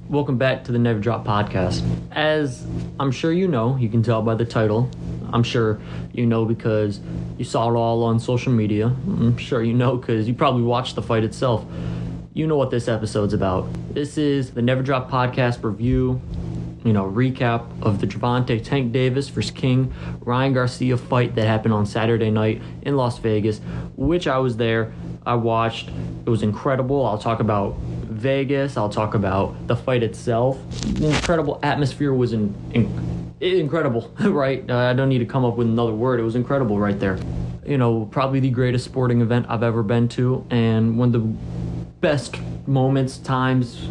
Welcome back to the Never Drop Podcast. As I'm sure you know, you can tell by the title. I'm sure you know because you saw it all on social media. I'm sure you know because you probably watched the fight itself. You know what this episode's about. This is the Never Drop Podcast review, recap of the Gervonta Tank Davis vs. King Ryan Garcia fight that happened on Saturday night in Las Vegas, which I was there. I watched. It was incredible. I'll talk about Vegas. I'll talk about the fight itself. The incredible atmosphere was incredible, right? I don't need to come up with another word. It was incredible right there. Probably the greatest sporting event I've ever been to, and one of the best moments, times,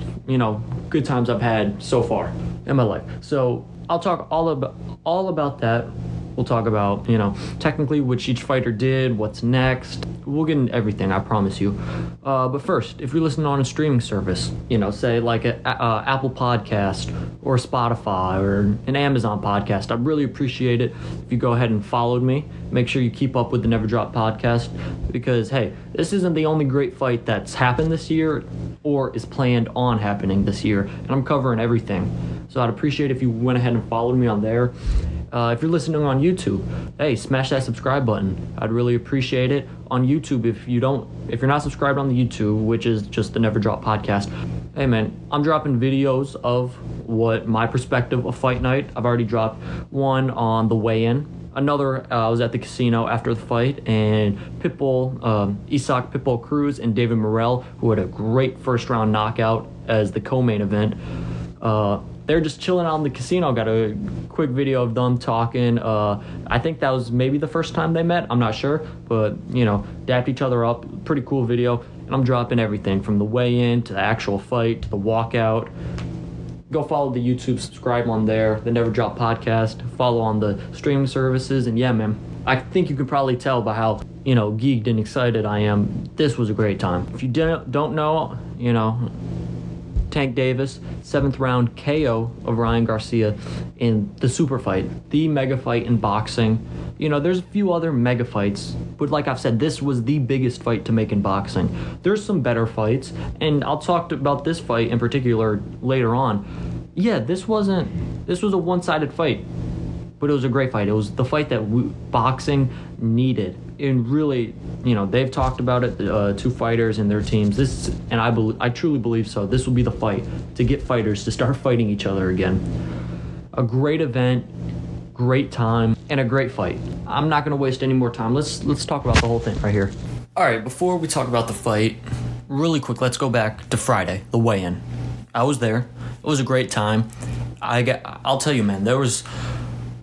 good times I've had so far in my life. So I'll talk all about that. We'll talk about, technically what each fighter did, what's next. We'll get into everything, I promise you. But first, if you're listening on a streaming service, say like an Apple Podcast or Spotify or an Amazon podcast, I'd really appreciate it if you go ahead and followed me. Make sure you keep up with the Never Drop Podcast because, hey, this isn't the only great fight that's happened this year or is planned on happening this year, and I'm covering everything. So I'd appreciate if you went ahead and followed me on there. If you're listening on YouTube, hey, smash that subscribe button. I'd really appreciate it. On YouTube, if you're not subscribed on the YouTube, which is just the Never Drop Podcast, hey man, I'm dropping videos of what my perspective of fight night. I've already dropped one on the weigh-in. Another, I was at the casino after the fight, and Isak Pitbull Cruz and David Morrell, who had a great first round knockout as the co-main event. They're just chilling out in the casino. Got a quick video of them talking. I think that was maybe the first time they met. I'm not sure, but dapped each other up. Pretty cool video. And I'm dropping everything from the weigh-in to the actual fight to the walkout. Go follow the YouTube, subscribe on there, the Never Drop Podcast. Follow on the streaming services, and yeah, man, I think you can probably tell by how geeked and excited I am. This was a great time. If you don't know, Tank Davis, 7th round KO of Ryan Garcia in the super fight, the mega fight in boxing. There's a few other mega fights, but like I've said, this was the biggest fight to make in boxing. There's some better fights, and I'll talk about this fight in particular later on. Yeah, this was a one-sided fight, but it was a great fight. It was the fight that boxing needed. And really, they've talked about it, two fighters and their teams. I truly believe so. This will be the fight to get fighters to start fighting each other again. A great event, great time, and a great fight. I'm not going to waste any more time. Let's talk about the whole thing right here. All right, before we talk about the fight, really quick, let's go back to Friday, the weigh-in. I was there. It was a great time. I'll tell you, man, there was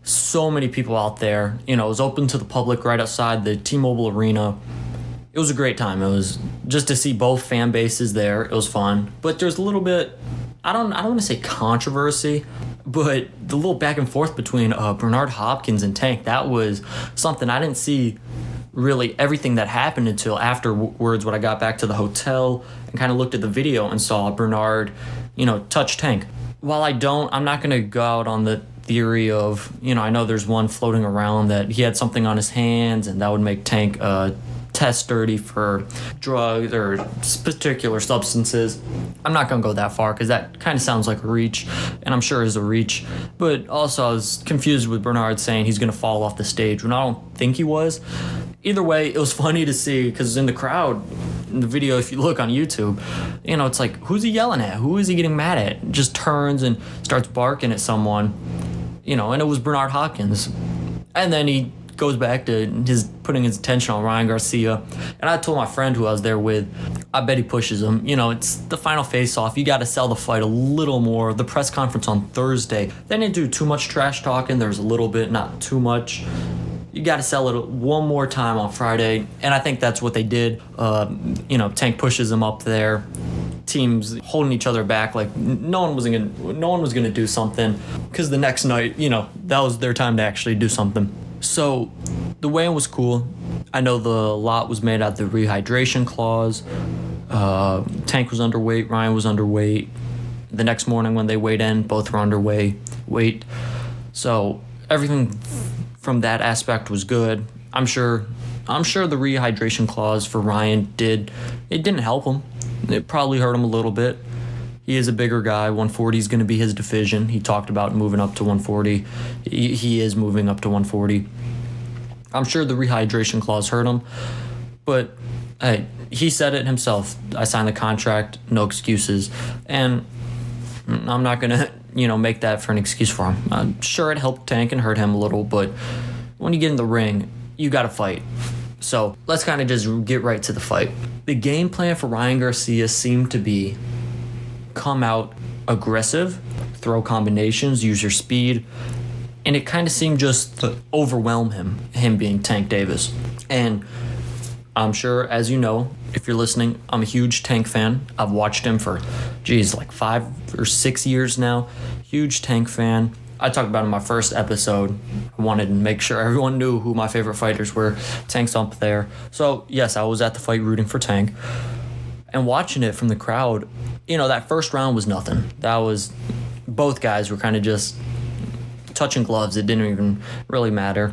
so many people out there. It was open to the public right outside the T-Mobile Arena. It was a great time. It was just to see both fan bases there. It was fun. But there's a little bit, I don't want to say controversy, but the little back and forth between Bernard Hopkins and Tank, that was something I didn't see really everything that happened until afterwards when I got back to the hotel and kind of looked at the video and saw Bernard, touch Tank. While I'm not going to go out on the theory of, I know there's one floating around that he had something on his hands and that would make Tank test dirty for drugs or particular substances. I'm not going to go that far because that kind of sounds like a reach, and I'm sure is a reach. But also I was confused with Bernard saying he's going to fall off the stage when I don't think he was. Either way, it was funny to see because in the crowd, in the video, if you look on YouTube, it's like, who's he yelling at? Who is he getting mad at? Just turns and starts barking at someone. And it was Bernard Hopkins. And then he goes back to putting his attention on Ryan Garcia. And I told my friend who I was there with, I bet he pushes him. It's the final face-off. You got to sell the fight a little more. The press conference on Thursday, they didn't do too much trash talking. There was a little bit, not too much. You got to sell it one more time on Friday. And I think that's what they did. Tank pushes him up there. Teams holding each other back, like no one was gonna do something, because the next night, that was their time to actually do something. So the weigh-in was cool. I know the lot was made out of the rehydration clause. Tank was underweight, Ryan was underweight. The next morning when they weighed in, both were underweight. So everything from that aspect was good. I'm sure the rehydration clause for Ryan didn't help him. It probably hurt him a little bit. He is a bigger guy. 140 is going to be his division. He talked about moving up to 140. He is moving up to 140. I'm sure the rehydration clause hurt him, but hey, he said it himself. I signed the contract, no excuses, and I'm not going to, make that for an excuse for him. I'm sure it helped Tank and hurt him a little, but when you get in the ring, you got to fight. So let's kind of just get right to the fight. The game plan for Ryan Garcia seemed to be come out aggressive, throw combinations, use your speed, and it kind of seemed just to overwhelm him being Tank Davis. And I'm sure, as you know, if you're listening, I'm a huge Tank fan. I've watched him for, like 5 or 6 years now. Huge Tank fan. I talked about it in my first episode. I wanted to make sure everyone knew who my favorite fighters were. Tank's up there. So, yes, I was at the fight rooting for Tank. And watching it from the crowd, that first round was nothing. Both guys were kind of just touching gloves. It didn't even really matter.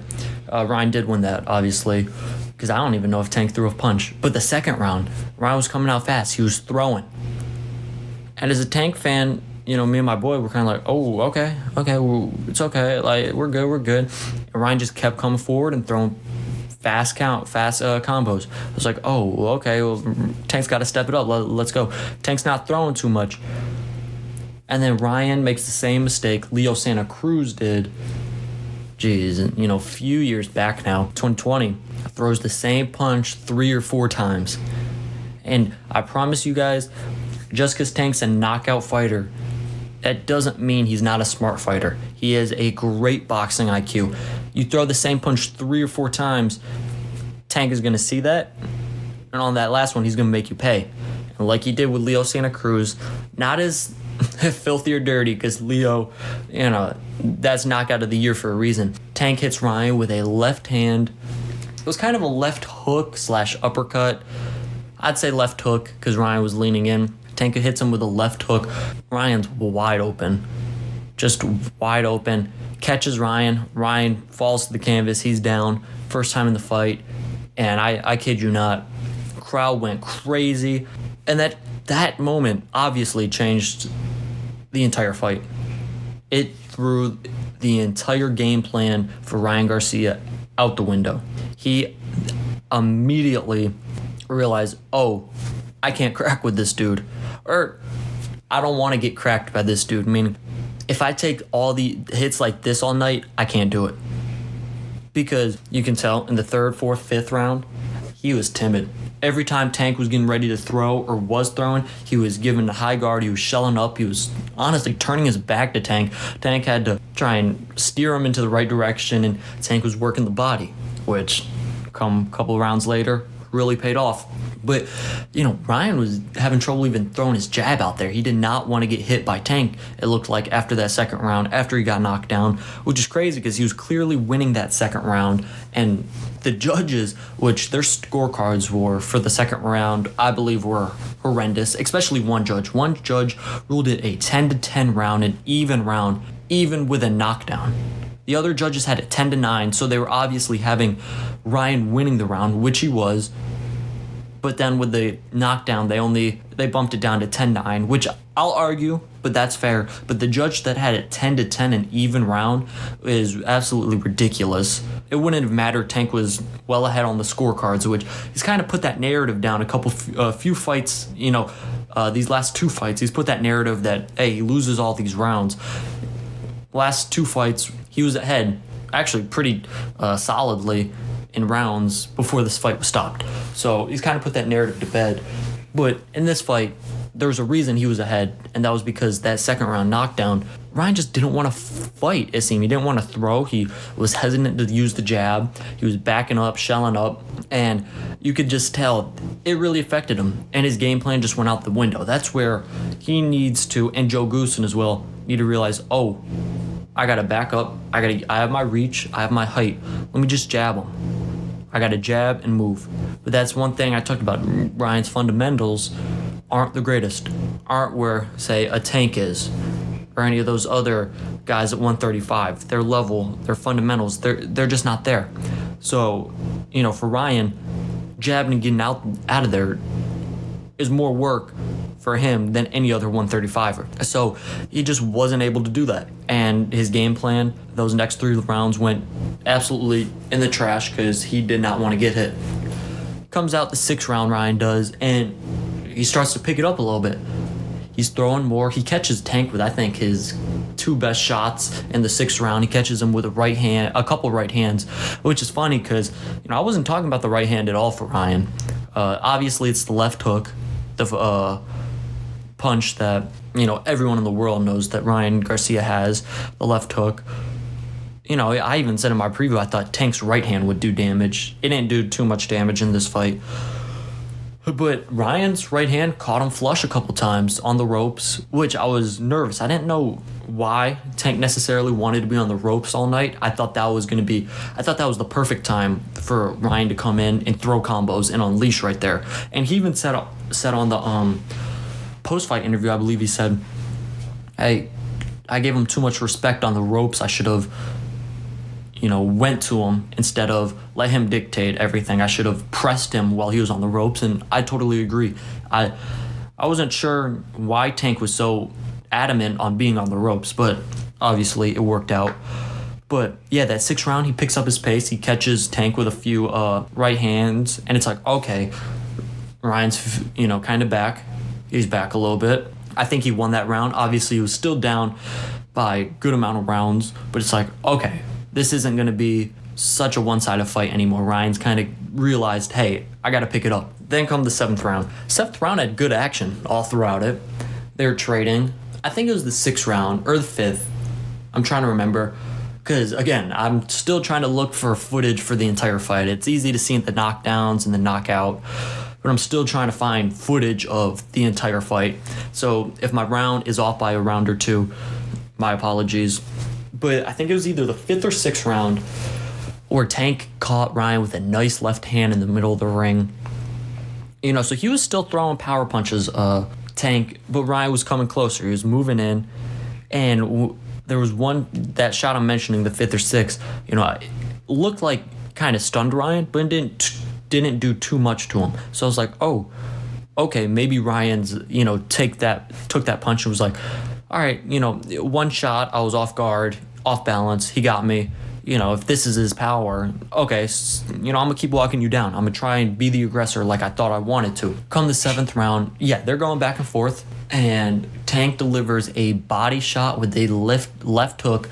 Ryan did win that, obviously, because I don't even know if Tank threw a punch. But the second round, Ryan was coming out fast. He was throwing. And as a Tank fan, me and my boy were kind of like, oh, okay, well, it's okay. Like, we're good. And Ryan just kept coming forward and throwing fast combos. I was like, oh, okay, well, Tank's got to step it up. Let's go. Tank's not throwing too much. And then Ryan makes the same mistake Leo Santa Cruz did. A few years back now, 2020, throws the same punch 3 or 4 times. And I promise you guys, just because Tank's a knockout fighter, that doesn't mean he's not a smart fighter. He has a great boxing IQ. You throw the same punch 3 or 4 times, Tank is going to see that, and on that last one, he's going to make you pay. And like he did with Leo Santa Cruz, not as filthy or dirty, because Leo, that's knockout of the year for a reason. Tank hits Ryan with a left hand. It was kind of a left hook / uppercut. I'd say left hook because Ryan was leaning in. Tank hits him with a left hook. Ryan's wide open. Just wide open. Catches Ryan. Ryan falls to the canvas. He's down. First time in the fight. And I kid you not, crowd went crazy. And that moment obviously changed the entire fight. It threw the entire game plan for Ryan Garcia out the window. He immediately realized, oh, I can't crack with this dude. Or I don't want to get cracked by this dude. I mean, if I take all the hits like this all night, I can't do it. Because you can tell in the 3rd, 4th, 5th round, he was timid. Every time Tank was getting ready to throw or was throwing, he was giving the high guard. He was shelling up. He was honestly turning his back to Tank. Tank had to try and steer him into the right direction, and Tank was working the body, which come a couple rounds later really paid off. But, Ryan was having trouble even throwing his jab out there. He did not want to get hit by Tank, it looked like, after that second round, after he got knocked down, which is crazy because he was clearly winning that second round. And the judges, which their scorecards were for the second round, I believe were horrendous, especially one judge. One judge ruled it a 10-10 round, an even round, even with a knockdown. The other judges had it 10-9, so they were obviously having Ryan winning the round, which he was. But then with the knockdown, they bumped it down to 10-9, which I'll argue, but that's fair. But the judge that had it 10-10, an even round, is absolutely ridiculous. It wouldn't have mattered. Tank was well ahead on the scorecards, which he's kind of put that narrative down a few fights, these last 2 fights. He's put that narrative that, hey, he loses all these rounds. Last 2 fights, he was ahead, actually pretty solidly in rounds before this fight was stopped. So he's kind of put that narrative to bed. But in this fight, there was a reason he was ahead, and that was because that second round knockdown, Ryan just didn't want to fight, it seemed. He didn't want to throw. He was hesitant to use the jab. He was backing up, shelling up, and you could just tell it really affected him, and his game plan just went out the window. That's where he needs to, and Joe Goosen as well, need to realize, oh, I got to back up. I have my reach. I have my height. Let me just jab him. I got to jab and move. But that's one thing I talked about. Ryan's fundamentals aren't the greatest. Aren't where, say, a Tank is. Or any of those other guys at 135. Their level, their fundamentals, they're just not there. So, for Ryan, jabbing and getting out of there is more work for him than any other 135er. So he just wasn't able to do that. And his game plan, those next 3 rounds went absolutely in the trash because he did not want to get hit. Comes out the 6th round, Ryan does, and he starts to pick it up a little bit. He's throwing more. He catches Tank with, I think, his 2 best shots in the 6th round. He catches him with a couple right hands, which is funny because I wasn't talking about the right hand at all for Ryan. Obviously, it's the left hook, the punch that everyone in the world knows that Ryan Garcia has, the left hook. I even said in my preview I thought Tank's right hand would do damage. It didn't do too much damage in this fight. But Ryan's right hand caught him flush a couple times on the ropes, which I was nervous. I didn't know why Tank necessarily wanted to be on the ropes all night. I thought that was the perfect time for Ryan to come in and throw combos and unleash right there. And he even said on the post-fight interview, I believe he said, "Hey, I gave him too much respect on the ropes. I should have went to him instead of let him dictate everything. I should have pressed him while he was on the ropes," and I totally agree. I wasn't sure why Tank was so adamant on being on the ropes, but obviously it worked out. But yeah, that 6th round, he picks up his pace. He catches Tank with a few right hands, and it's like, okay, Ryan's kind of back. He's back a little bit. I think he won that round. Obviously, he was still down by a good amount of rounds, but it's like, okay, this isn't going to be such a one-sided fight anymore. Ryan's kind of realized, hey, I got to pick it up. Then come the 7th round. 7th round had good action all throughout it. They were trading. I think it was the 6th round or the 5th. I'm trying to remember. Because, again, I'm still trying to look for footage for the entire fight. It's easy to see the knockdowns and the knockout, but I'm still trying to find footage of the entire fight. So if my round is off by a round or 2, my apologies. But I think it was either the 5th or 6th round where Tank caught Ryan with a nice left hand in the middle of the ring. So he was still throwing power punches, Tank, but Ryan was coming closer. He was moving in, and there was that shot I'm mentioning, the 5th or 6th, it looked like kind of stunned Ryan, but it didn't do too much to him. So I was like, oh, okay, maybe Ryan's, took that punch and was like, all right, one shot, I was off guard, off balance, he got me. If this is his power, okay, I'm going to keep walking you down. I'm going to try and be the aggressor like I thought I wanted to. Come the 7th round, yeah, they're going back and forth, and Tank delivers a body shot with a left hook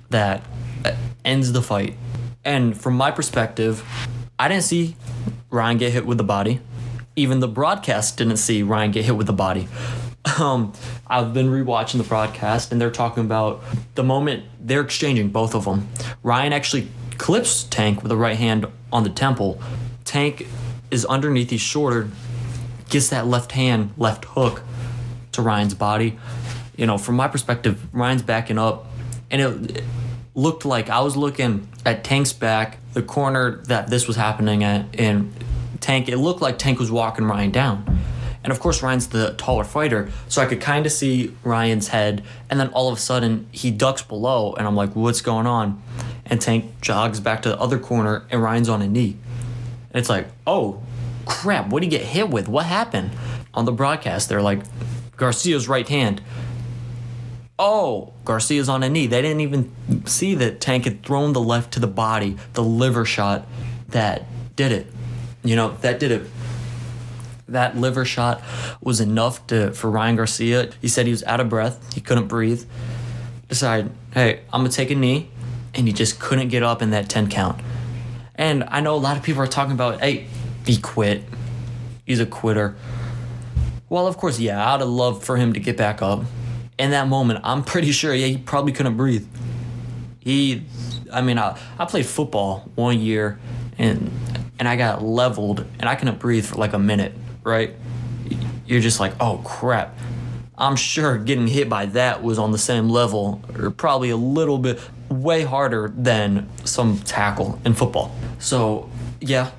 that ends the fight. And from my perspective, I didn't see Ryan get hit with the body. Even the broadcast didn't see Ryan get hit with the body. I've been rewatching the broadcast, and they're talking about the moment they're exchanging, both of them. Ryan actually clips Tank with a right hand on the temple. Tank is underneath, he's shorter, gets that left hook to Ryan's body. From my perspective, Ryan's backing up, and it looked like I was looking at Tank's back, the corner that this was happening at, and Tank, it looked like Tank was walking Ryan down. And of course, Ryan's the taller fighter, so I could kind of see Ryan's head, and then all of a sudden, he ducks below, and I'm like, what's going on? And Tank jogs back to the other corner, and Ryan's on a knee. And it's like, oh, crap, what did he get hit with? What happened? On the broadcast, they're like, Garcia's right hand. Oh, Garcia's on a knee. They didn't even see that Tank had thrown the left to the body, the liver shot that did it. That did it. That liver shot was enough for Ryan Garcia. He said he was out of breath. He couldn't breathe. Decided, hey, I'm going to take a knee. And he just couldn't get up in that 10 count. And I know a lot of people are talking about, hey, he quit. He's a quitter. Well, of course, yeah, I'd have loved for him to get back up. In that moment, I'm pretty sure, he probably couldn't breathe. I played football 1 year, and I got leveled, and I couldn't breathe for like a minute, right? You're just like, oh, crap. I'm sure getting hit by that was on the same level, or probably a little bit way harder than some tackle in football. So, yeah,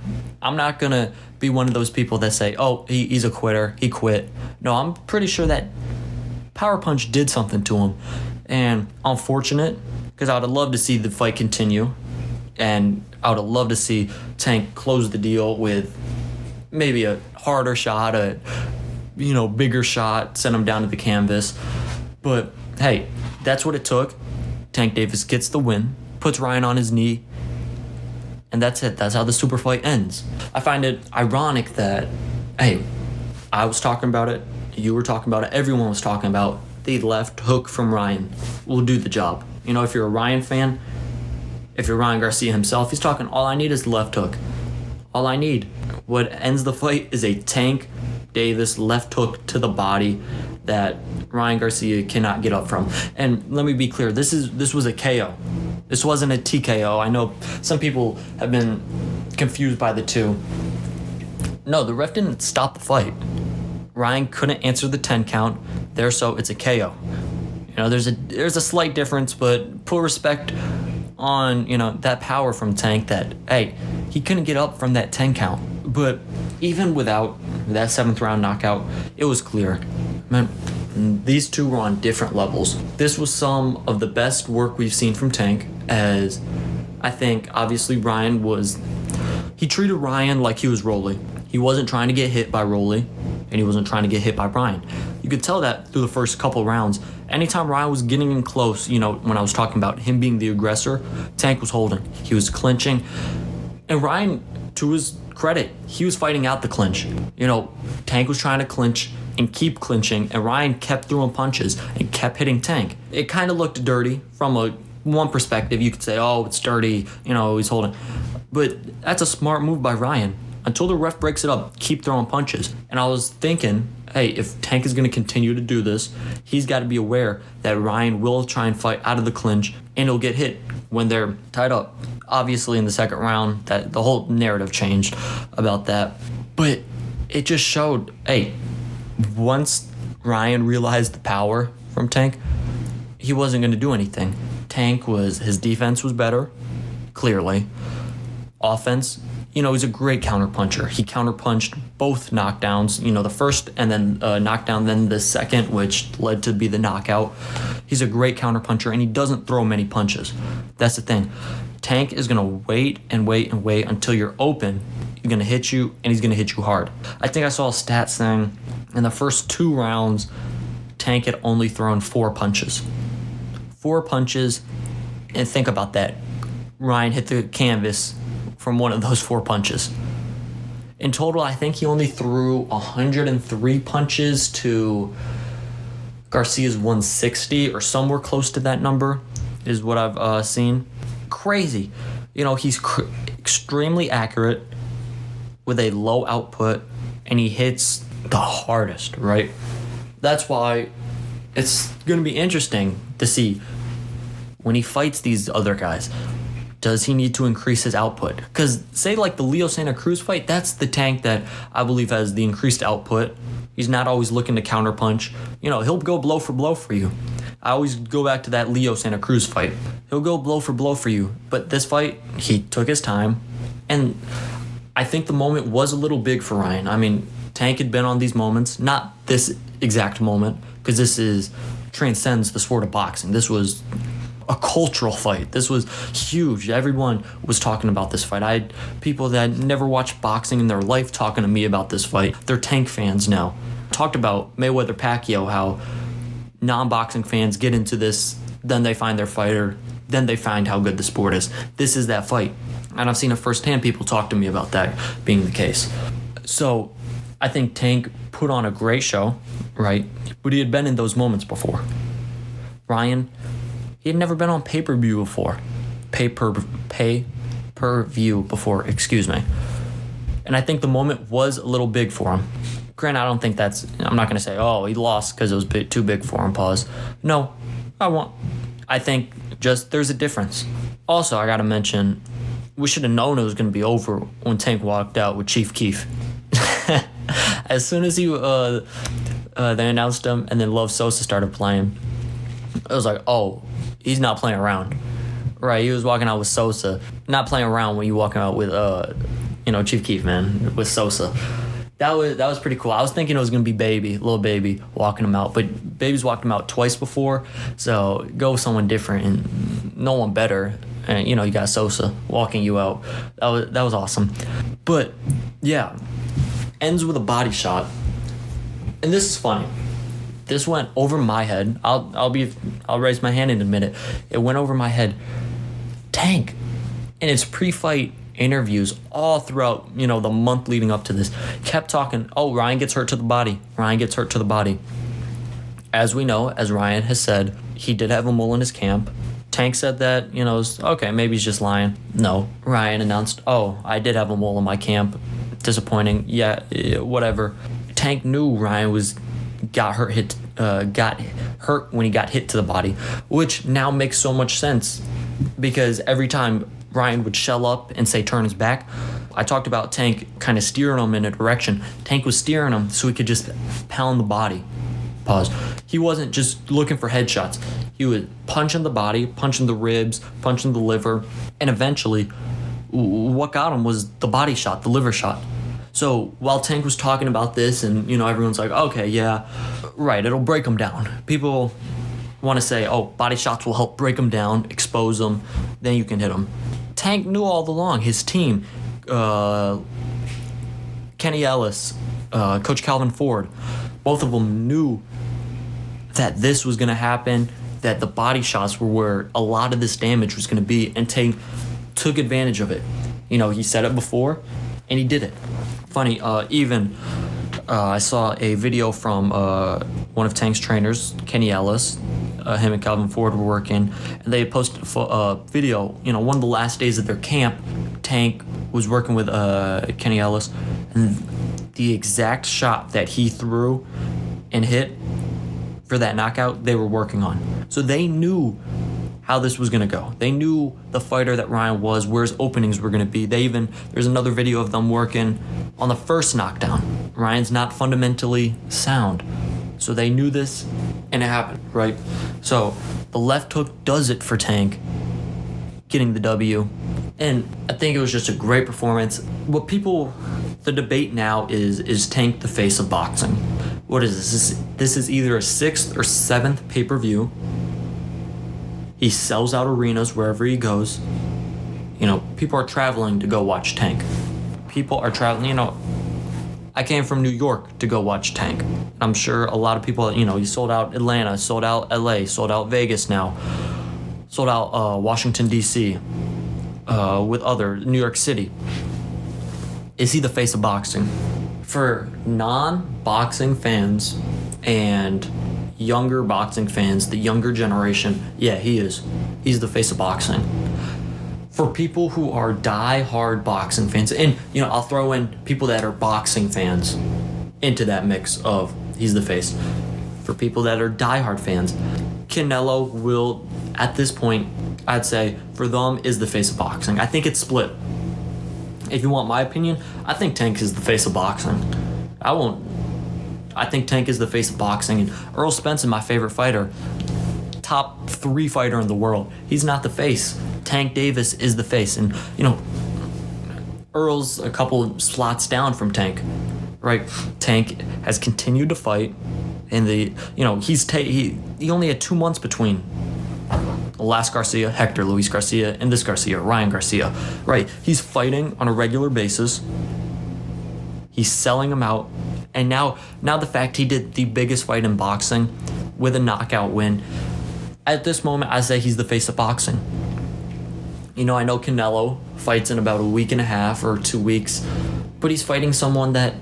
I'm not going to be one of those people that say, oh, he's a quitter, he quit. No, I'm pretty sure that power punch did something to him. And I'm fortunate, because I would have loved to see the fight continue. And I would have loved to see Tank close the deal with maybe a harder shot, bigger shot, sent him down to the canvas. But hey, that's what it took. Tank Davis gets the win, puts Ryan on his knee, and that's it. That's how the super fight ends. I find it ironic that, hey, I was talking about it, you were talking about it, everyone was talking about the left hook from Ryan will do the job. If you're a Ryan fan, if you're Ryan Garcia himself, he's talking, all I need is the left hook. All I need. What ends the fight is a Tank Davis left hook to the body that Ryan Garcia cannot get up from. And let me be clear, this was a KO. This wasn't a TKO. I know some people have been confused by the two. No, the ref didn't stop the fight. Ryan couldn't answer the 10 count there, so it's a KO. There's a slight difference, but put respect on, that power from Tank that, hey, he couldn't get up from that 10 count. But even without that 7th round knockout, it was clear. Man, these two were on different levels. This was some of the best work we've seen from Tank, as I think, obviously, he treated Ryan like he was Rolly. He wasn't trying to get hit by Rolly, and he wasn't trying to get hit by Ryan. You could tell that through the first couple rounds. Anytime Ryan was getting in close, when I was talking about him being the aggressor, Tank was holding. He was clinching. And Ryan, to his credit, he was fighting out the clinch. Tank was trying to clinch and keep clinching, and Ryan kept throwing punches and kept hitting Tank. It kind of looked dirty from one perspective. You could say, oh, it's dirty, he's holding. But that's a smart move by Ryan. Until the ref breaks it up, keep throwing punches. And I was thinking, hey, if Tank is going to continue to do this, he's got to be aware that Ryan will try and fight out of the clinch, and he'll get hit when they're tied up. Obviously, in the second round, that the whole narrative changed about that. But it just showed, hey, once Ryan realized the power from Tank, he wasn't going to do anything. His defense was better, clearly. Offense, he's a great counterpuncher. He counterpunched both knockdowns, the first and then knockdown, then the second, which led to be the knockout. He's a great counterpuncher, and he doesn't throw many punches. That's the thing. Tank is going to wait and wait and wait until you're open. He's going to hit you, and he's going to hit you hard. I think I saw a stat saying in the first 2 rounds, Tank had only thrown 4 punches. 4 punches, and think about that. Ryan hit the canvas from one of those 4 punches. In total, I think he only threw 103 punches to Garcia's 160, or somewhere close to that number, is what I've seen. Crazy. He's extremely accurate with a low output, and he hits the hardest, right? That's why it's going to be interesting to see when he fights these other guys. Does he need to increase his output? Because say like the Leo Santa Cruz fight, that's the Tank that I believe has the increased output. He's not always looking to counterpunch. He'll go blow for you. I always go back to that Leo Santa Cruz fight. He'll go blow for you. But this fight, he took his time. And I think the moment was a little big for Ryan. I mean, Tank had been on these moments. Not this exact moment, because this transcends the sport of boxing. This was a cultural fight. This was huge. Everyone was talking about this fight. I had people that never watched boxing in their life talking to me about this fight. They're Tank fans now. Talked about Mayweather-Pacquiao, how non-boxing fans get into this, then they find their fighter, then they find how good the sport is. This is that fight. And I've seen it firsthand, people talk to me about that being the case. So I think Tank put on a great show, right? But he had been in those moments before. Ryan, he had never been on pay-per-view before. Pay-per-view before, excuse me. And I think the moment was a little big for him. Granted, I'm not going to say, oh, he lost because it was too big for him, pause. No, I think just there's a difference. Also, I got to mention, we should have known it was going to be over when Tank walked out with Chief Keef. As soon as they announced him and then Love Sosa started playing, I was like, oh, he's not playing around. Right, he was walking out with Sosa. Not playing around when you walking out with, Chief Keef, man, with Sosa. That was pretty cool. I was thinking it was going to be Lil Baby, walking him out. But Baby's walked him out twice before, so go with someone different and no one better. And, you got Sosa walking you out. That was awesome. But, yeah, ends with a body shot. And this is funny. This went over my head. I'll raise my hand in a minute. It went over my head. Tank, in its pre-fight interviews all throughout, the month leading up to this, kept talking, Ryan gets hurt to the body. Ryan gets hurt to the body. As we know, as Ryan has said, he did have a mole in his camp. Tank said that, okay, maybe he's just lying. No, Ryan announced, I did have a mole in my camp. Disappointing. Yeah, whatever. Tank knew Ryan got hurt when he got hit to the body, which now makes so much sense because every time Ryan would shell up and say turn his back, I talked about Tank kind of steering him in a direction. Tank was steering him so he could just pound the body. Pause. He wasn't just looking for headshots. He was punching the body, punching the ribs, punching the liver, and eventually what got him was the body shot, the liver shot. So while Tank was talking about this and, everyone's like, okay, yeah, right, it'll break him down. People want to say, body shots will help break him down, expose him, then you can hit him. Tank knew all along. His team, Kenny Ellis, Coach Calvin Ford, both of them knew that this was going to happen, that the body shots were where a lot of this damage was going to be, and Tank took advantage of it. He said it before, and he did it. Funny, I saw a video from one of Tank's trainers, Kenny Ellis. Him and Calvin Ford were working, and they posted a video, one of the last days of their camp. Tank was working with Kenny Ellis, and the exact shot that he threw and hit for that knockout, they were working on. So they knew how this was going to go. They knew the fighter that Ryan was, where his openings were going to be. There's another video of them working on the first knockdown. Ryan's not fundamentally sound. So they knew this, and it happened, right? So the left hook does it for Tank, getting the W. And I think it was just a great performance. The debate now is Tank the face of boxing? What is this? This is either a 6th or 7th pay-per-view. He sells out arenas wherever he goes. People are traveling to go watch Tank. People are traveling, I came from New York to go watch Tank. I'm sure a lot of people, he sold out Atlanta, sold out LA, sold out Vegas now, sold out Washington, D.C., with other, New York City. Is he the face of boxing? For non-boxing fans and younger boxing fans, the younger generation, yeah, he is. He's the face of boxing. For people who are die-hard boxing fans, and I'll throw in people that are boxing fans into that mix of he's the face. For people that are die-hard fans, Canelo will, at this point, I'd say for them is the face of boxing. I think it's split. If you want my opinion, I think Tank is the face of boxing. I think Tank is the face of boxing, and Earl Spence is my favorite fighter. Top 3 fighter in the world. He's not the face. Tank Davis is the face, and Earl's a couple slots down from Tank, right? Tank has continued to fight, and he only had 2 months between the last Garcia, Hector Luis Garcia, and this Garcia, Ryan Garcia, right? He's fighting on a regular basis. He's selling them out, and now the fact he did the biggest fight in boxing with a knockout win. At this moment, I say he's the face of boxing. I know Canelo fights in about a week and a half or 2 weeks, but he's fighting someone that,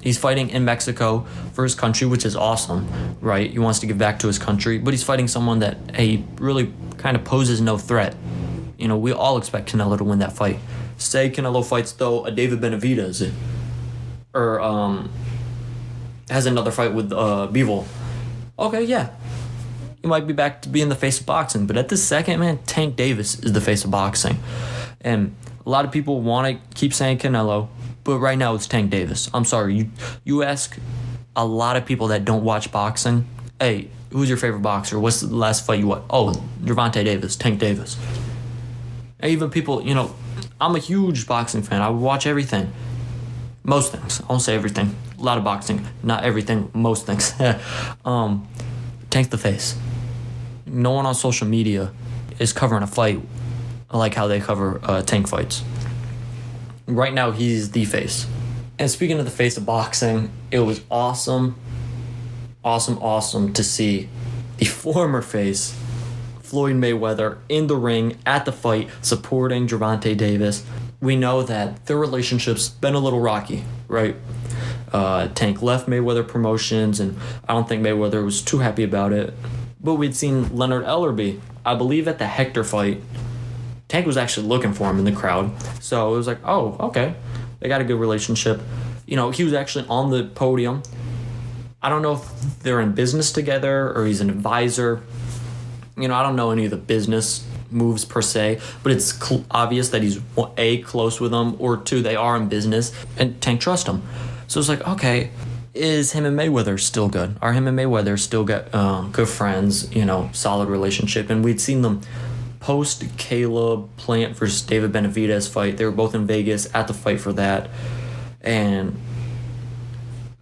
he's fighting in Mexico for his country, which is awesome, right? He wants to give back to his country, but he's fighting someone that, really kind of poses no threat. We all expect Canelo to win that fight. Say Canelo fights, though, a David Benavidez, or has another fight with Bivol. Okay, yeah. He might be back to being the face of boxing, but at this second, man, Tank Davis is the face of boxing. And a lot of people want to keep saying Canelo, but right now it's Tank Davis. I'm sorry, you ask a lot of people that don't watch boxing, hey, who's your favorite boxer? What's the last fight you watched? Oh, Gervonta Davis, Tank Davis. And even people, I'm a huge boxing fan. I watch everything. Most things. I won't say everything. A lot of boxing. Not everything. Most things. Tank's the face. No one on social media is covering a fight like how they cover Tank fights. Right now, he's the face. And speaking of the face of boxing, it was awesome to see the former face, Floyd Mayweather, in the ring at the fight supporting Gervonta Davis. We know that their relationship's been a little rocky, right? Tank left Mayweather Promotions, and I don't think Mayweather was too happy about it. But we'd seen Leonard Ellerbe, I believe at the Hector fight. Tank was actually looking for him in the crowd. So it was like, oh, okay. They got a good relationship. He was actually on the podium. I don't know if they're in business together or he's an advisor. I don't know any of the business moves per se, but it's obvious that he's A, close with them, or two, they are in business, and Tank trusts him. So it's like, okay, is him and Mayweather still good? Are him and Mayweather still good friends, solid relationship? And we'd seen them post Caleb Plant versus David Benavidez fight. They were both in Vegas at the fight for that. And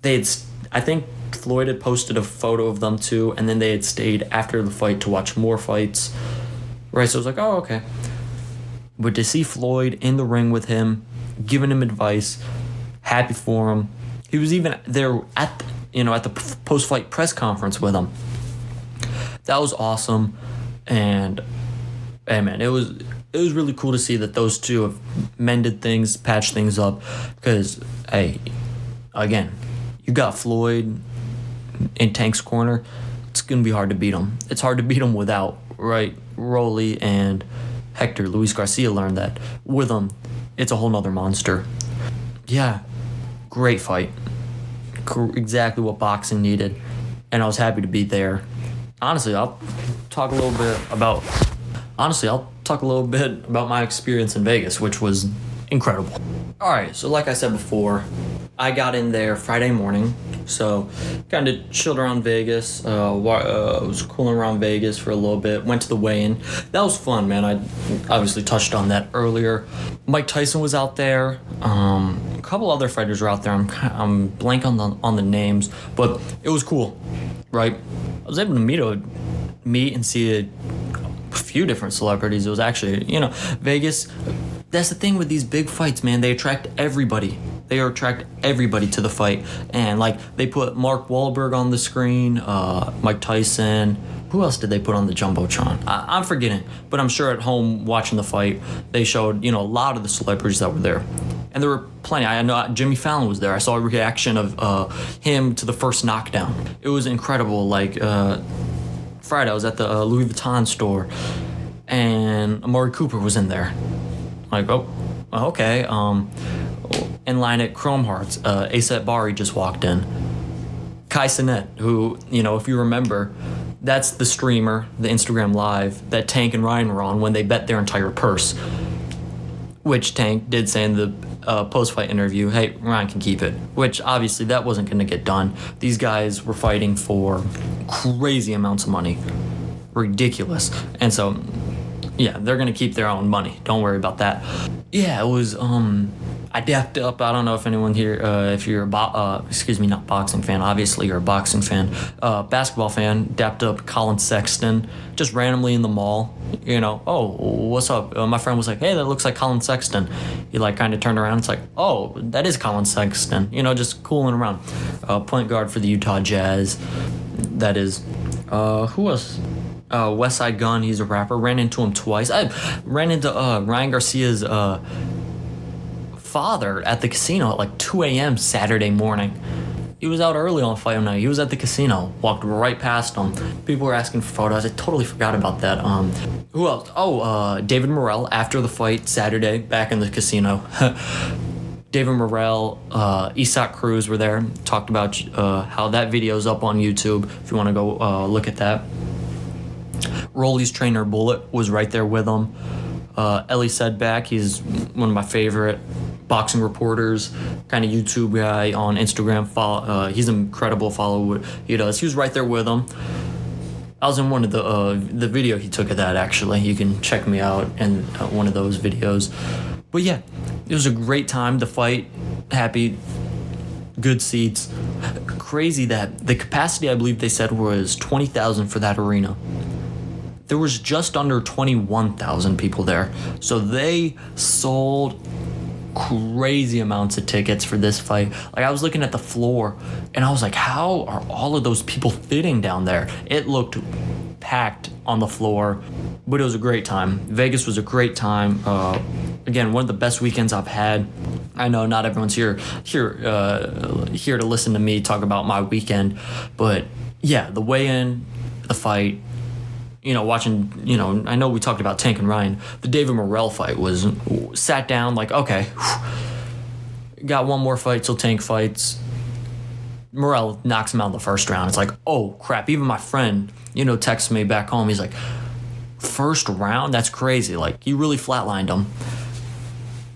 I think Floyd had posted a photo of them too, and then they had stayed after the fight to watch more fights. Right, so I was like, oh, okay. But to see Floyd in the ring with him, giving him advice, happy for him. He was even there at the post-fight press conference with him. That was awesome. And hey man, it was really cool to see that those two have mended things, patched things up. Because, hey, again, you got Floyd in Tank's corner. It's going to be hard to beat him. It's hard to beat him without, right? Rolly and Hector. Luis Garcia learned that. With him, it's a whole nother monster. Yeah, great fight. Exactly what boxing needed. And I was happy to be there. Honestly, I'll talk a little bit about my experience in Vegas, which was incredible. All right, so like I said before, I got in there Friday morning, so kind of chilled around Vegas. Was cooling around Vegas for a little bit. Went to the weigh-in. That was fun, man. I obviously touched on that earlier. Mike Tyson was out there. A couple other fighters were out there. I'm blank on the names, but it was cool, right? I was able to meet and see a few different celebrities. It was actually, Vegas. That's the thing with these big fights, man. They attract everybody. They attract everybody to the fight. And, they put Mark Wahlberg on the screen, Mike Tyson. Who else did they put on the Jumbotron? I'm forgetting. But I'm sure at home watching the fight, they showed, a lot of the celebrities that were there. And there were plenty. I know Jimmy Fallon was there. I saw a reaction of him to the first knockdown. It was incredible. Friday, I was at the Louis Vuitton store, and Amari Cooper was in there. Oh, okay. In line at Chrome Hearts, Asep Bari just walked in. Kai Cenat, who, if you remember, that's the streamer, the Instagram Live, that Tank and Ryan were on when they bet their entire purse. Which Tank did say in the post-fight interview, hey, Ryan can keep it. Which, obviously, that wasn't going to get done. These guys were fighting for crazy amounts of money. Ridiculous. And so, yeah, they're going to keep their own money. Don't worry about that. Yeah, it was, I dapped up. I don't know if anyone here, if you're not boxing fan. Obviously, you're a boxing fan. Basketball fan. Dapped up Colin Sexton, just randomly in the mall. Oh, what's up? My friend was like, hey, that looks like Colin Sexton. He kind of turned around. It's like, oh, that is Colin Sexton. Just cooling around. Point guard for the Utah Jazz. That is. Who else? West Side Gun. He's a rapper. Ran into him twice. I ran into Ryan Garcia's father at the casino at 2 a.m. Saturday morning. He was out early on fight night. He was at the casino. Walked right past him. People were asking for photos. I totally forgot about that. Who else? Oh, David Morrell after the fight Saturday back in the casino. David Morrell, Isak Cruz were there. Talked about how that video's up on YouTube if you want to go look at that. Rolly's trainer Bullet was right there with him. Ellie Sedback, he's one of my favorite boxing reporters, kind of YouTube guy on Instagram. He's an incredible follow what he does. He was right there with him. I was in one of the video he took of that, actually. You can check me out in one of those videos. But yeah, it was a great time to fight. Happy, good seats. Crazy that the capacity, I believe they said, was 20,000 for that arena. There was just under 21,000 people there. So they sold crazy amounts of tickets for this fight. Like, I was looking at the floor, and I was like, how are all of those people fitting down there? It looked packed on the floor, but it was a great time. Vegas was a great time. Again, one of the best weekends I've had. I know not everyone's here to listen to me talk about my weekend, but yeah, the weigh-in, the fight, watching, I know we talked about Tank and Ryan. The David Morrell fight was sat down like, okay, got one more fight till Tank fights. Morrell knocks him out in the first round. It's like, oh crap. Even my friend, texts me back home. He's like, first round? That's crazy. Like, you really flatlined him.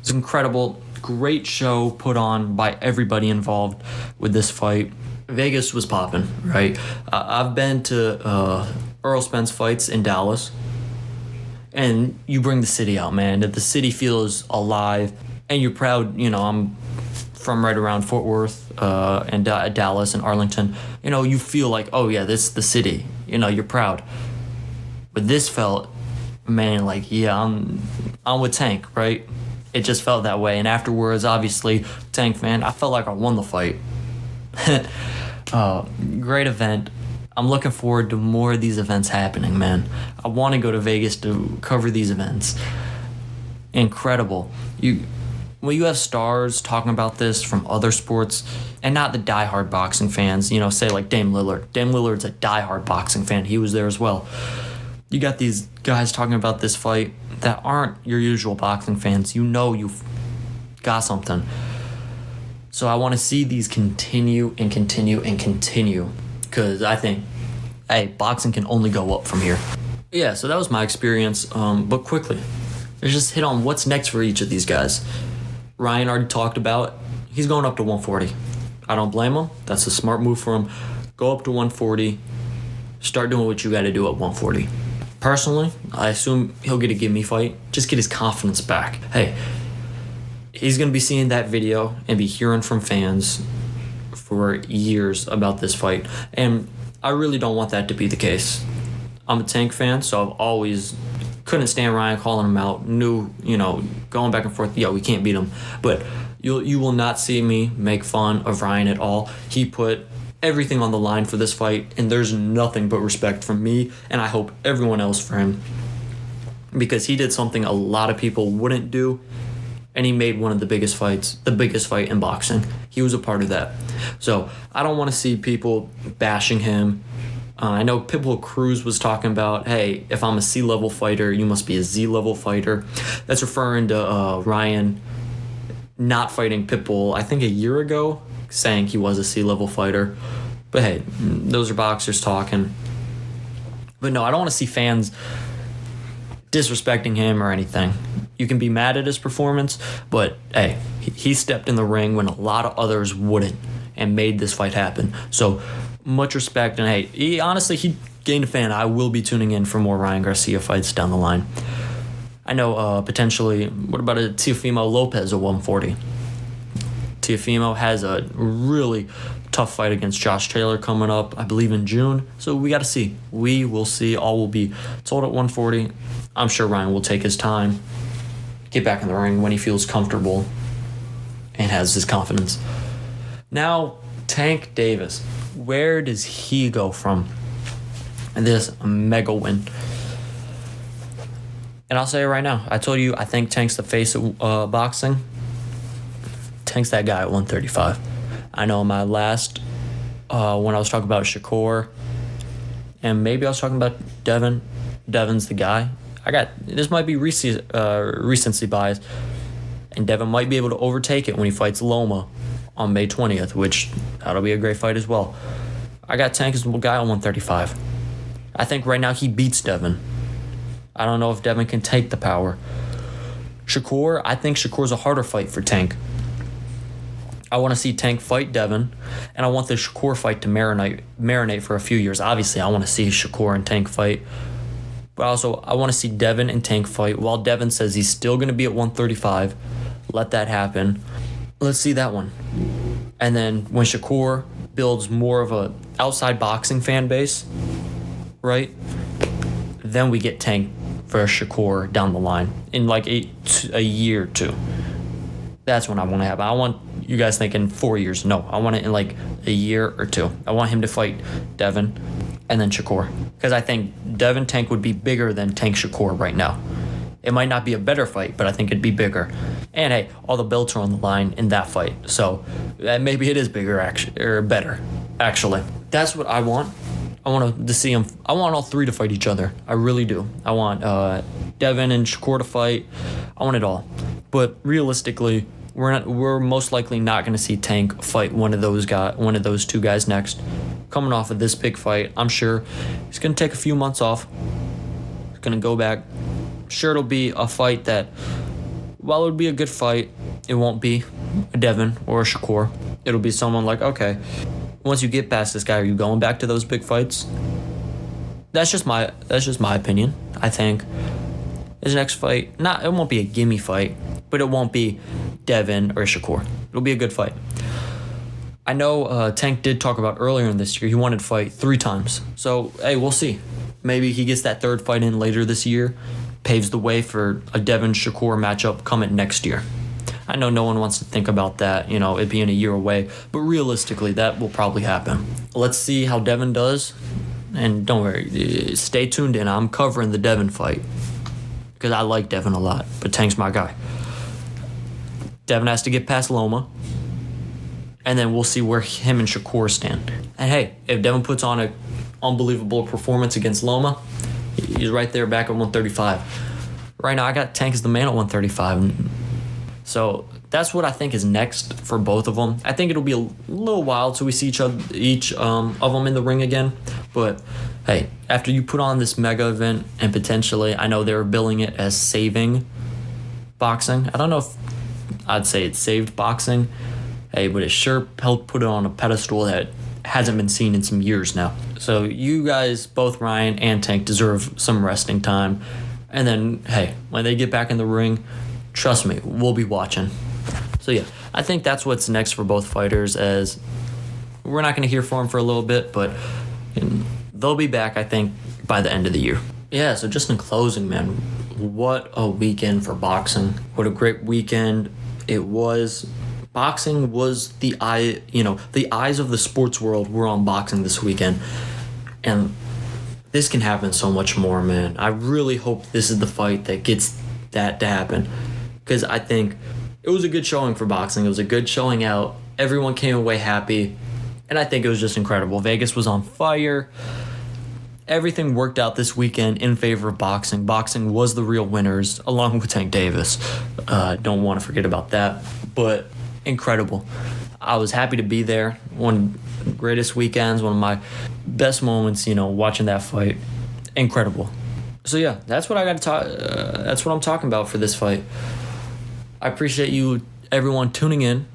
It's incredible. Great show put on by everybody involved with this fight. Vegas was popping, right? I've been to Earl Spence fights in Dallas, and you bring the city out, man. The city feels alive, and you're proud. I'm from right around Fort Worth and Dallas and Arlington. You feel like, oh yeah, this is the city. You're proud. But this felt, man, like, yeah, I'm with Tank, right? It just felt that way. And afterwards, obviously, Tank fan, I felt like I won the fight. Great event. I'm looking forward to more of these events happening, man. I want to go to Vegas to cover these events. Incredible. When you have stars talking about this from other sports, and not the diehard boxing fans, say like Dame Lillard. Dame Lillard's a diehard boxing fan. He was there as well. You got these guys talking about this fight that aren't your usual boxing fans. You've got something. So I want to see these continue and continue and continue, because I think, hey, boxing can only go up from here. Yeah, so that was my experience, but quickly, let's just hit on what's next for each of these guys. Ryan already talked about, he's going up to 140. I don't blame him. That's a smart move for him. Go up to 140. Start doing what you got to do at 140. Personally, I assume he'll get a gimme fight. Just get his confidence back. Hey, he's going to be seeing that video and be hearing from fans for years about this fight. And I really don't want that to be the case. I'm a Tank fan, so I've always couldn't stand Ryan calling him out. Knew, going back and forth, we can't beat him. But you will not see me make fun of Ryan at all. He put everything on the line for this fight, and there's nothing but respect from me, and I hope everyone else for him, because he did something a lot of people wouldn't do, and he made one of the biggest fight in boxing. He was a part of that. So I don't want to see people bashing him. I know Pitbull Cruz was talking about, hey, if I'm a C-level fighter, you must be a Z-level fighter. That's referring to Ryan not fighting Pitbull, I think a year ago, saying he was a C-level fighter. But hey, those are boxers talking. But no, I don't want to see fans disrespecting him or anything. You can be mad at his performance, but hey, he stepped in the ring when a lot of others wouldn't and made this fight happen. So much respect, and hey, he gained a fan. I will be tuning in for more Ryan Garcia fights down the line. I know potentially, what about a Teofimo Lopez at 140? Teofimo has a really tough fight against Josh Taylor coming up, I believe in June. So we got to see. We will see. All will be told at 140. I'm sure Ryan will take his time, get back in the ring when he feels comfortable and has his confidence. Now, Tank Davis. Where does he go from this mega win? And I'll say it right now. I told you I think Tank's the face of boxing. Tank's that guy at 135. I know in my last, when I was talking about Shakur, and maybe I was talking about Devin. Devin's the guy. This might be recency bias, and Devin might be able to overtake it when he fights Loma on May 20th, which that'll be a great fight as well. I got Tank as the guy on 135. I think right now he beats Devin. I don't know if Devin can take the power. Shakur, I think Shakur's a harder fight for Tank. I want to see Tank fight Devin, and I want the Shakur fight to marinate for a few years. Obviously, I want to see Shakur and Tank fight. But also, I want to see Devin and Tank fight. While Devin says he's still going to be at 135, let that happen. Let's see that one. And then when Shakur builds more of a outside boxing fan base, right? Then we get Tank versus Shakur down the line in like a year or two. That's when I want to happen. I want you guys thinking 4 years. No, I want it in like a year or two. I want him to fight Devin and then Shakur. Because I think Devin Tank would be bigger than Tank Shakur right now. It might not be a better fight, but I think it'd be bigger. And hey, all the belts are on the line in that fight. So maybe it is bigger or better, actually. That's what I want. I want to see them. I want all three to fight each other. I really do. I want Devin and Shakur to fight. I want it all. But realistically, we're most likely not going to see Tank fight one of those two guys next. Coming off of this big fight, I'm sure he's going to take a few months off. He's going to go back. Sure, it'll be a fight that, while it would be a good fight, it won't be a Devin or a Shakur. It'll be someone like, okay, once you get past this guy, are you going back to those big fights? That's just my opinion. I think his next fight, it won't be a gimme fight, but it won't be Devin or Shakur. It'll be a good fight. I know Tank did talk about earlier in this year, he wanted to fight 3 times. So, hey, we'll see. Maybe he gets that third fight in later this year, paves the way for a Devin Shakur matchup coming next year. I know no one wants to think about that, it being a year away, but realistically, that will probably happen. Let's see how Devin does, and don't worry, stay tuned in. I'm covering the Devin fight because I like Devin a lot, but Tank's my guy. Devin has to get past Loma, and then we'll see where him and Shakur stand. And hey, if Devin puts on an unbelievable performance against Loma, he's right there back at 135. Right now, I got Tank as the man at 135. So that's what I think is next for both of them. I think it'll be a little while till we see each of them in the ring again. But hey, after you put on this mega event and potentially, I know they were billing it as saving boxing. I don't know if I'd say it saved boxing. Hey, but it sure helped put it on a pedestal that hasn't been seen in some years now. So you guys, both Ryan and Tank, deserve some resting time. And then, hey, when they get back in the ring, trust me, we'll be watching. So yeah, I think that's what's next for both fighters, as we're not going to hear from them for a little bit, but they'll be back, I think, by the end of the year. Yeah, so just in closing, man, what a weekend for boxing. What a great weekend it was. Boxing was the eyes of the sports world were on boxing this weekend. And this can happen so much more, man. I really hope this is the fight that gets that to happen, because I think it was a good showing for boxing. It was a good showing out. Everyone came away happy, and I think it was just incredible. Vegas was on fire. Everything worked out this weekend in favor of boxing. Boxing was the real winners, along with Tank Davis. Don't want to forget about that. But incredible. I was happy to be there. One of the greatest weekends, one of my best moments, watching that fight. Incredible. So yeah, that's what I got to talk. That's what I'm talking about for this fight. I appreciate you, everyone, tuning in.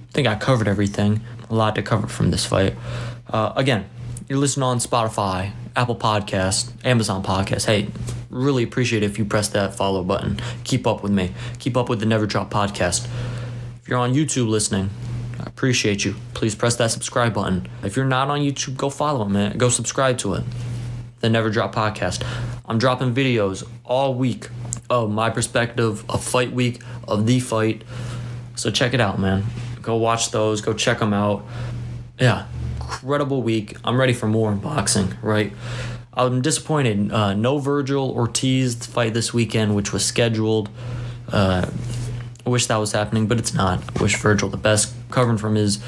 I think I covered everything. A lot to cover from this fight. Again, you're listening on Spotify, Apple Podcasts, Amazon Podcasts. Hey, really appreciate it if you press that follow button. Keep up with me. Keep up with the Never Drop Podcast. If you're on YouTube listening, I appreciate you. Please press that subscribe button. If you're not on YouTube, go follow it, man. Go subscribe to it. The Never Drop Podcast. I'm dropping videos all week of my perspective of fight week, of the fight. So check it out, man. Go watch those. Go check them out. Yeah, incredible week. I'm ready for more in boxing, right? I'm disappointed. No Virgil Ortiz fight this weekend, which was scheduled. I wish that was happening, but it's not. I wish Virgil the best, covering from his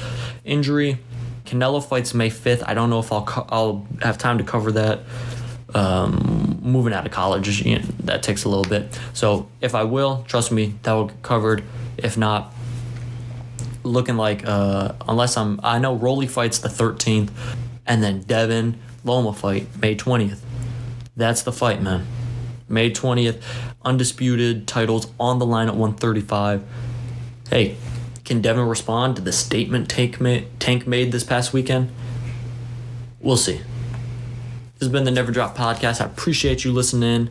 injury. Canelo fights May 5th. I don't know if I'll have time to cover that. Moving out of college, that takes a little bit. So if I will, trust me, that will get covered. If not, looking like, I know Rolly fights the 13th, and then Devin Loma fight May 20th. That's the fight, man. May 20th, undisputed titles on the line at 135. Hey, can Devin respond to the statement Tank made this past weekend? We'll see. This has been the Never Drop Podcast. I appreciate you listening.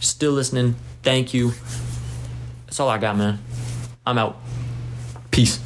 Still listening. Thank you. That's all I got, man. I'm out. Peace.